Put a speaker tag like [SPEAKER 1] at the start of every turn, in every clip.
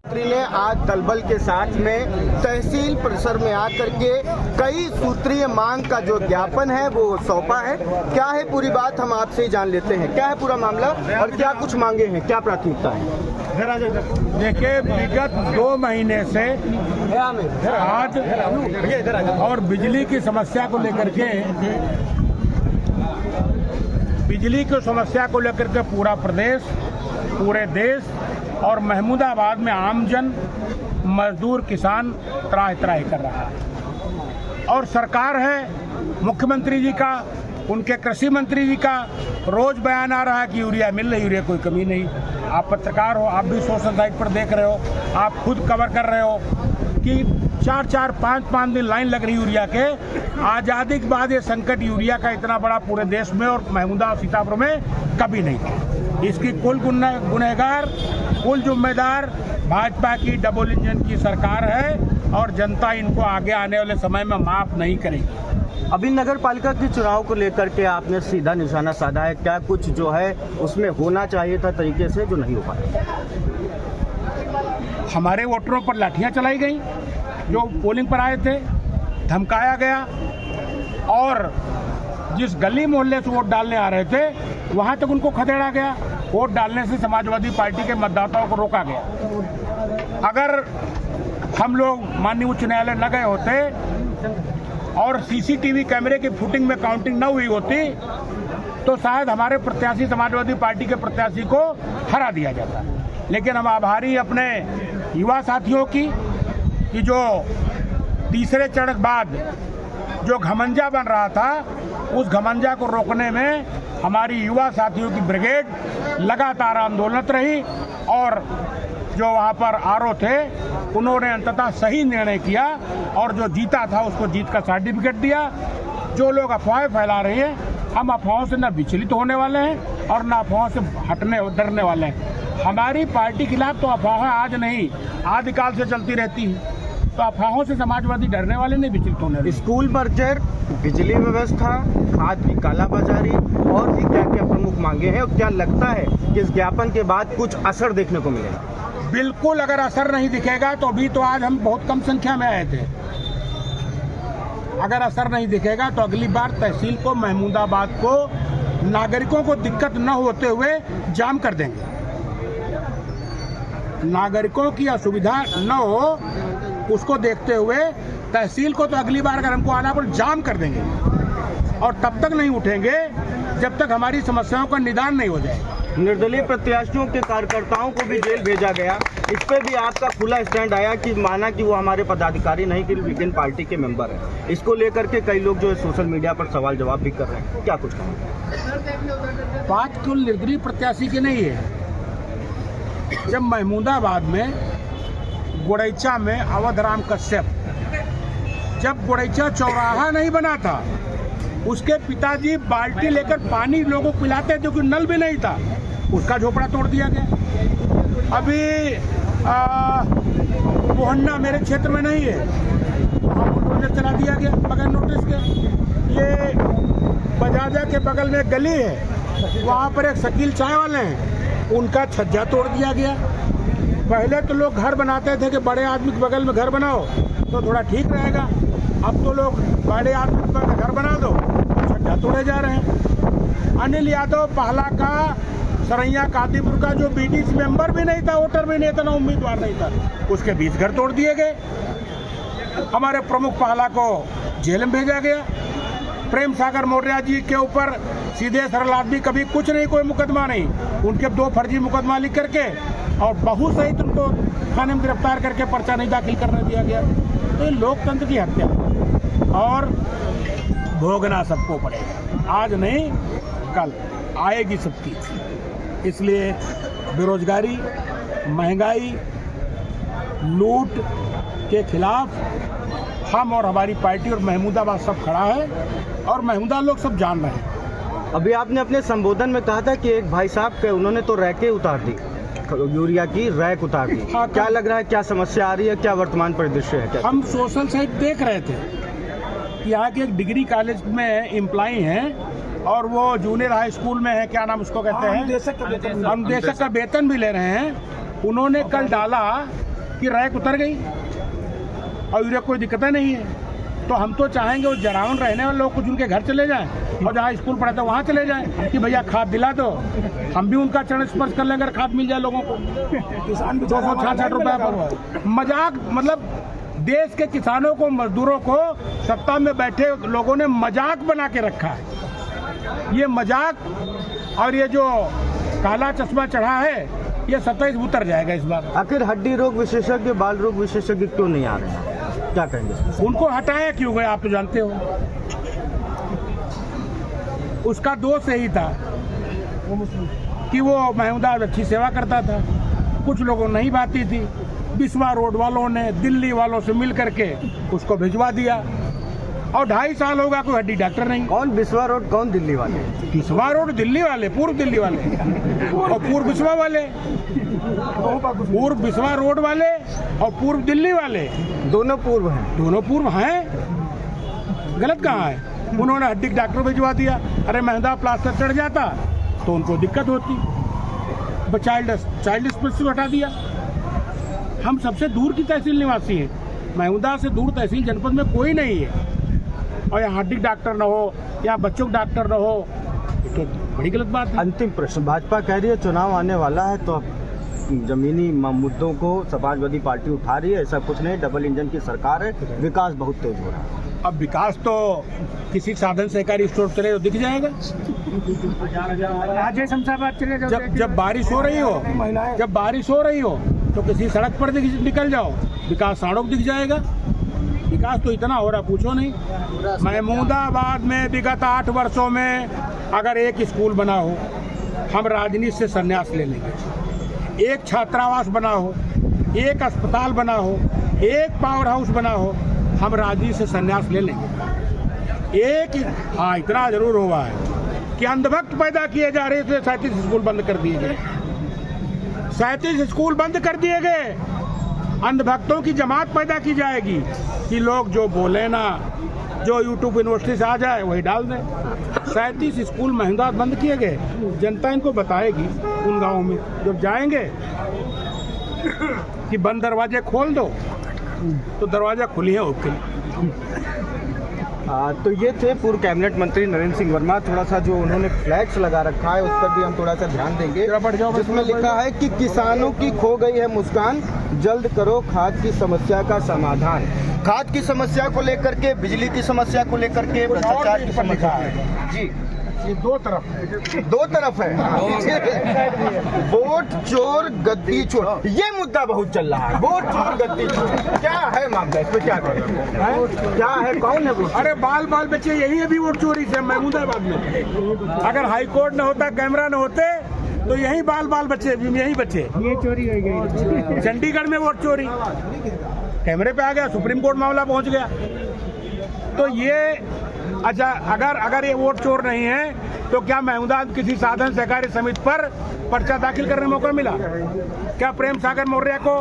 [SPEAKER 1] मंत्री ने आज दलबल के साथ में तहसील परिसर में आकर के कई सूत्रीय मांग का जो ज्ञापन है वो सौंपा है। क्या है पूरी बात हम आपसे जान लेते हैं। क्या है पूरा मामला और क्या कुछ मांगे हैं, क्या प्राथमिकता है?
[SPEAKER 2] देखिए, विगत 2 महीने से आज और बिजली की समस्या को लेकर के पूरा प्रदेश, पूरे देश और महमूदाबाद में आमजन, मजदूर, किसान त्राहि कर रहा है। और सरकार है, मुख्यमंत्री जी का, उनके कृषि मंत्री जी का रोज बयान आ रहा है कि यूरिया मिल रही, यूरिया कोई कमी नहीं। आप पत्रकार हो, आप भी सोशल साइट पर देख रहे हो, आप खुद कवर कर रहे हो कि 4-4, 5-5 दिन लाइन लग रही यूरिया के। आज़ादी के बाद ये संकट यूरिया का इतना बड़ा पूरे देश में और महमूदा और सीतापुर में कभी नहीं था। इसकी कुल गुनहगार, कुल जिम्मेदार भाजपा की डबल इंजन की सरकार है और जनता इनको आगे आने वाले समय में माफ नहीं करेगी।
[SPEAKER 1] अभी नगर पालिका के चुनाव को लेकर के आपने सीधा निशाना साधा है, क्या कुछ जो है उसमें होना चाहिए था तरीके से जो नहीं हो पाया?
[SPEAKER 2] हमारे वोटरों पर लाठियां चलाई गई, जो पोलिंग पर आए थे, धमकाया गया और जिस गली मोहल्ले से वोट डालने आ रहे थे वहां तक उनको खदेड़ा गया। वोट डालने से समाजवादी पार्टी के मतदाताओं को रोका गया। अगर हम लोग माननीय उच्च न्यायालय न गए होते और सीसीटीवी कैमरे की फुटिंग में काउंटिंग न हुई होती तो शायद हमारे प्रत्याशी, समाजवादी पार्टी के प्रत्याशी को हरा दिया जाता। लेकिन हम आभारी अपने युवा साथियों की कि जो तीसरे चरण के बाद जो घमंजा बन रहा था, उस घमंजा को रोकने में हमारी युवा साथियों की ब्रिगेड लगातार आंदोलनरत रही और जो वहाँ पर आरओ थे उन्होंने अंततः सही निर्णय किया और जो जीता था उसको जीत का सर्टिफिकेट दिया। जो लोग अफवाहें फैला रहे हैं, हम अफवाहों से न विचलित होने वाले हैं और न अफवाहों से डरने वाले हैं। हमारी पार्टी के खिलाफ तो अफवाहें आज नहीं, आदिकाल से चलती रहती हैं, तो अफवाहों से समाजवादी डरने वाले नहीं, विचलित होने वाले।
[SPEAKER 1] स्कूल बर्जर, बिजली व्यवस्था, खाद की कालाबाजारी और भी क्या क्या प्रमुख मांगे हैं और क्या लगता है कि इस ज्ञापन के बाद कुछ असर देखने को मिलेगा?
[SPEAKER 2] बिल्कुल, अगर असर नहीं दिखेगा तो अभी तो आज हम बहुत कम संख्या में आए थे। अगर असर नहीं दिखेगा तो अगली बार तहसील को, महमूदाबाद को, नागरिकों को दिक्कत न होते हुए जाम कर देंगे। नागरिकों की असुविधा न हो उसको देखते हुए तहसील को तो अगली बार अगर हमको आना पड़े जाम कर देंगे और तब तक नहीं उठेंगे जब तक हमारी समस्याओं का निदान नहीं हो जाएगा।
[SPEAKER 1] निर्दलीय प्रत्याशियों के कार्यकर्ताओं को भी जेल भेजा गया, इस पे भी आपका खुला स्टैंड आया कि माना कि वो हमारे पदाधिकारी नहीं कि लेकिन पार्टी के मेंबर हैं। इसको लेकर के कई लोग जो है सोशल मीडिया पर सवाल जवाब भी कर रहे हैं, क्या कुछ कहेंगे?
[SPEAKER 2] बात कुल निर्दलीय प्रत्याशी की नहीं है। जब महमूदाबाद में गुड़ैचा में अवधराम कश्यप, जब गुड़ैचा चौराहा नहीं बना था, उसके पिताजी बाल्टी लेकर पानी लोगों को पिलाते थे क्योंकि नल भी नहीं था, उसका झोपड़ा तोड़ दिया गया। अभी मोहन्ना मेरे क्षेत्र में नहीं है, वहाँ बुलडोजर चला दिया गया बगैर नोटिस के। ये बजाजा के बगल में गली है, वहाँ पर एक शकील चाय वाले हैं, उनका छज्जा तोड़ दिया गया। पहले तो लोग घर बनाते थे कि बड़े आदमी के बगल में घर बनाओ तो थोड़ा ठीक रहेगा, अब तो लोग बड़े आदमी के बगल में घर बना दो, छज्जा तोड़े जा रहे हैं। अनिल यादव पहला का सरैया कादीपुर का जो बीडीसी मेंबर भी नहीं था, वोटर भी नहीं था, ना उम्मीदवार नहीं था, उसके 20 घर तोड़ दिए गए। हमारे प्रमुख पहला को जेल में भेजा गया। प्रेम सागर मौर्य जी के ऊपर सीधे सरल आदमी, कभी कुछ नहीं, कोई मुकदमा नहीं, उनके 2 फर्जी मुकदमा लिख करके और बहू सहित उनको थाने में गिरफ्तार करके पर्चा नहीं दाखिल करने दिया गया। तो ये लोकतंत्र की हत्या और भोगना सबको पड़ेगा, आज नहीं कल आएगी सबकी। इसलिए बेरोजगारी, महंगाई, लूट के खिलाफ हम और हमारी पार्टी और महमूदाबाद सब खड़ा है और महमूदा लोग सब जान रहे हैं।
[SPEAKER 1] अभी आपने अपने संबोधन में कहा था कि एक भाई साहब के उन्होंने तो रैकें उतार दी, यूरिया की रैक उतार दी।
[SPEAKER 2] हाँ,
[SPEAKER 1] क्या लग रहा है, क्या समस्या आ रही है, क्या वर्तमान परिदृश्य है? क्या
[SPEAKER 2] हम सोशल साइट देख रहे थे कि यहाँ के एक डिग्री कॉलेज में एम्प्लॉई हैं और वो जूनियर हाई स्कूल में है, क्या नाम उसको कहते हैं, अनुदेशक का वेतन भी ले रहे हैं। उन्होंने कल डाला कि रैक उतर गई और यूरिया कोई दिक्कत नहीं है। तो हम तो चाहेंगे वो जरावन रहने वाले लोग कुछ उनके घर चले जाएं और जहाँ स्कूल पढ़ाते वहाँ चले जाएं कि भैया खाद दिला दो, हम भी उनका चरण स्पर्श कर लेंगे अगर खाद मिल जाए लोगों को। किसान 266 रुपये पर मजाक, मतलब देश के किसानों को, मजदूरों को सत्ता में बैठे लोगों ने मजाक बना के रखा है। ये मजाक और ये जो काला चश्मा चढ़ा है ये 27 उतर जाएगा इस बार।
[SPEAKER 1] आखिर हड्डी रोग विशेषज्ञ, बाल रोग विशेषज्ञ क्यों नहीं आ रहे हैं, क्या कहेंगे?
[SPEAKER 2] उनको हटाया क्यों गए आप तो जानते हो। उसका दोष यही था कि वो महमूदाबाद अच्छी सेवा करता था, कुछ लोगों नहीं बाती थी। बिस्वा रोड वालों ने दिल्ली वालों से मिल करके उसको भिजवा दिया और 2.5 साल होगा कोई हड्डी डॉक्टर नहीं।
[SPEAKER 1] कौन बिस्वा रोड, कौन दिल्ली वाले?
[SPEAKER 2] बिस्वा रोड दिल्ली वाले, पूर्व दिल्ली वाले और पूर्व बिस्वा वाले, पूर्व बिस्वा रोड वाले और पूर्व दिल्ली वाले,
[SPEAKER 1] दोनों पूर्व हैं।
[SPEAKER 2] दोनों पूर्व हैं, गलत कहाँ है? उन्होंने हड्डी डॉक्टर भिजवा दिया। अरे महंगा प्लास्टर चढ़ जाता तो उनको दिक्कत होती, चाइल्ड स्पेशलिस्ट हटा दिया। हम सबसे दूर की तहसील निवासी हैं, महमूदा से दूर तहसील जनपद में कोई नहीं है और यहाँ हड्डी डॉक्टर न हो या बच्चों का डॉक्टर न हो, तो बड़ी गलत बात है।
[SPEAKER 1] अंतिम प्रश्न, भाजपा कह रही है चुनाव आने वाला है तो अब जमीनी मुद्दों को समाजवादी पार्टी उठा रही है, ऐसा कुछ नहीं, डबल इंजन की सरकार है, विकास बहुत तेज हो रहा है।
[SPEAKER 2] अब विकास तो किसी साधन सहकारी स्टोर चले तो दिख जाएगा। जब बारिश हो रही हो, तो किसी सड़क पर निकल जाओ, विकास सड़क दिख जाएगा। विकास तो इतना हो रहा पूछो नहीं। महमूदाबाद में विगत 8 वर्षों में अगर एक स्कूल बना हो, हम राजनीति से संन्यास ले लेंगे। एक छात्रावास बना हो, एक अस्पताल बना हो, एक पावर हाउस बना हो, हम राजनीति से संन्यास ले लेंगे। हाँ, इतना जरूर हुआ है कि अंधभक्त पैदा किए जा रहे थे, 37 स्कूल बंद कर दिए गए। 37 स्कूल बंद कर दिए गए। अंधभक्तों की जमात पैदा की जाएगी कि लोग जो बोले ना, जो यूट्यूब यूनिवर्सिटी से आ जाए वही डाल दें। 37 स्कूल महंगा बंद किए गए। जनता इनको बताएगी उन गाँव में जब जाएंगे कि बंद दरवाजे खोल दो, तो दरवाजा खुली है ओके।
[SPEAKER 1] तो ये थे पूर्व कैबिनेट मंत्री नरेंद्र सिंह वर्मा। थोड़ा सा जो उन्होंने फ्लैक्स लगा रखा है उस पर भी हम थोड़ा सा ध्यान देंगे, जिसमें लिखा है कि किसानों की खो गई है मुस्कान, जल्द करो खाद की समस्या का समाधान। खाद की समस्या को लेकर के, बिजली की समस्या को लेकर के, भ्रष्टाचार की समस्या है जी,
[SPEAKER 2] ये दो तरफ है।
[SPEAKER 1] वोट चोर गद्दी चोर, ये मुद्दा बहुत चल रहा है। वोट चोर गद्दी चोर क्या है मामला, इस पे क्या क्या है, कौन है वो?
[SPEAKER 2] अरे बाल बच्चे यही अभी वोट चोरी से महमूदाबाद में। अगर हाई कोर्ट न होता, कैमरा न होते, तो यही बाल बच्चे यही बच्चे, ये चोरी हो गई। चंडीगढ़ में वोट चोरी कैमरे पे आ गया, सुप्रीम कोर्ट मामला पहुंच गया। तो ये अच्छा, अगर ये वोट चोर नहीं है तो क्या महमूदाबाद किसी साधन सहकारी समिति पर पर्चा दाखिल करने में मौका मिला? क्या प्रेम सागर मौर्य को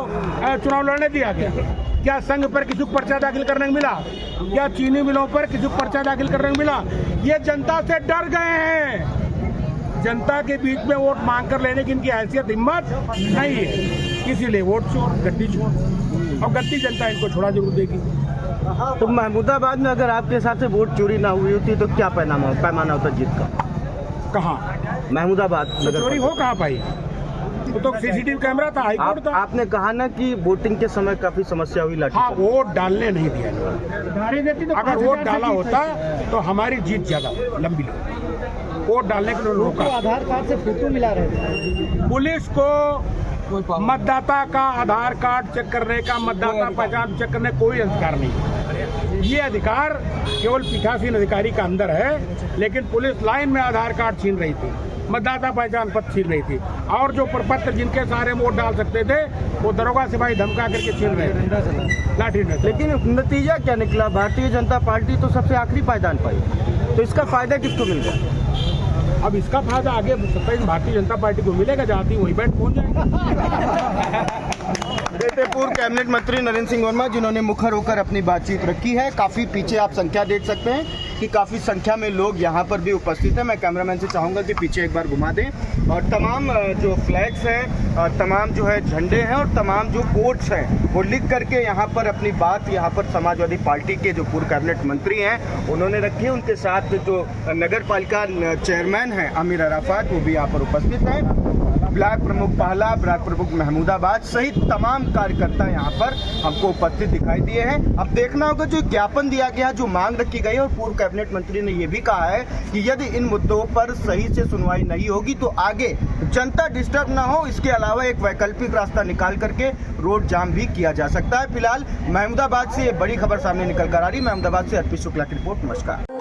[SPEAKER 2] चुनाव लड़ने दिया गया? क्या संघ पर किसी को पर्चा दाखिल करने को मिला? क्या चीनी मिलों पर किसी को पर्चा दाखिल करने को मिला? ये जनता से डर गए हैं। जनता के बीच में वोट मांग कर लेने की इनकी हैसियत, हिम्मत नहीं है, इसीलिए वोट चोर, गद्दी चोर। और गद्दी जनता इनको छोड़ा जरूर देगी।
[SPEAKER 1] तो महमूदाबाद में अगर आपके हिसाब से वोट चोरी ना हुई होती तो क्या पैमाना होता जीत का?
[SPEAKER 2] कहाँ
[SPEAKER 1] महमूदाबाद
[SPEAKER 2] चोरी हो कहाँ पाई? तो सीसीटीवी कैमरा था, हाई कोर्ट था।
[SPEAKER 1] आपने कहा ना कि वोटिंग के समय काफी समस्या हुई, लाठी।
[SPEAKER 2] हाँ, वोट डालने नहीं दिया। अगर वोट डाला होता तो हमारी जीत ज्यादा लंबी लगती। वोट डालने के लिए रोका।
[SPEAKER 1] आधार कार्ड से फोटो मिला रहे थे।
[SPEAKER 2] पुलिस को मतदाता का आधार कार्ड चेक करने का, मतदाता पहचान चेक करने कोई अधिकार नहीं। ये अधिकार केवल पीठासीन अधिकारी का अंदर है। लेकिन पुलिस लाइन में आधार कार्ड छीन रही थी, मतदाता पहचान पत्र छीन रही थी, और जो प्रपत्र जिनके सारे वोट डाल सकते थे वो दरोगा सिपाही धमका करके छीन रहे थे लाठी में।
[SPEAKER 1] लेकिन नतीजा क्या निकला? भारतीय जनता पार्टी तो सबसे आखिरी पायदान पाई, तो इसका फायदा किसको मिल गया?
[SPEAKER 2] अब इसका फायदा आगे भारतीय जनता पार्टी को मिलेगा, जहाँ थी वही बैठ पहुंच जाएगा।
[SPEAKER 1] देते पूर्व कैबिनेट मंत्री नरेंद्र सिंह वर्मा, जिन्होंने मुखर होकर अपनी बातचीत रखी है। काफी पीछे आप संख्या देख सकते हैं। कि काफ़ी संख्या में लोग यहाँ पर भी उपस्थित हैं। मैं कैमरामैन से चाहूँगा कि पीछे एक बार घुमा दें और तमाम जो फ्लैग्स हैं, तमाम जो है झंडे हैं और तमाम जो कोट्स हैं वो लिख करके यहाँ पर अपनी बात यहाँ पर समाजवादी पार्टी के जो पूर्व कैबिनेट मंत्री हैं उन्होंने रखी है। उनके साथ जो नगर पालिका चेयरमैन हैं आमिर अराफात वो भी यहाँ पर उपस्थित हैं। ब्लॉक प्रमुख पहला, ब्लॉक प्रमुख महमूदाबाद सहित तमाम कार्यकर्ता यहाँ पर हमको उपस्थित दिखाई दिए हैं। अब देखना होगा जो ज्ञापन दिया गया, जो मांग रखी गई, और पूर्व कैबिनेट मंत्री ने ये भी कहा है कि यदि इन मुद्दों पर सही से सुनवाई नहीं होगी तो आगे जनता डिस्टर्ब ना हो, इसके अलावा एक वैकल्पिक रास्ता निकाल करके रोड जाम भी किया जा सकता है। फिलहाल महमूदाबाद से ये बड़ी खबर सामने निकल कर आ रही। महमूदाबाद से अर्पित शुक्ला की रिपोर्ट। नमस्कार।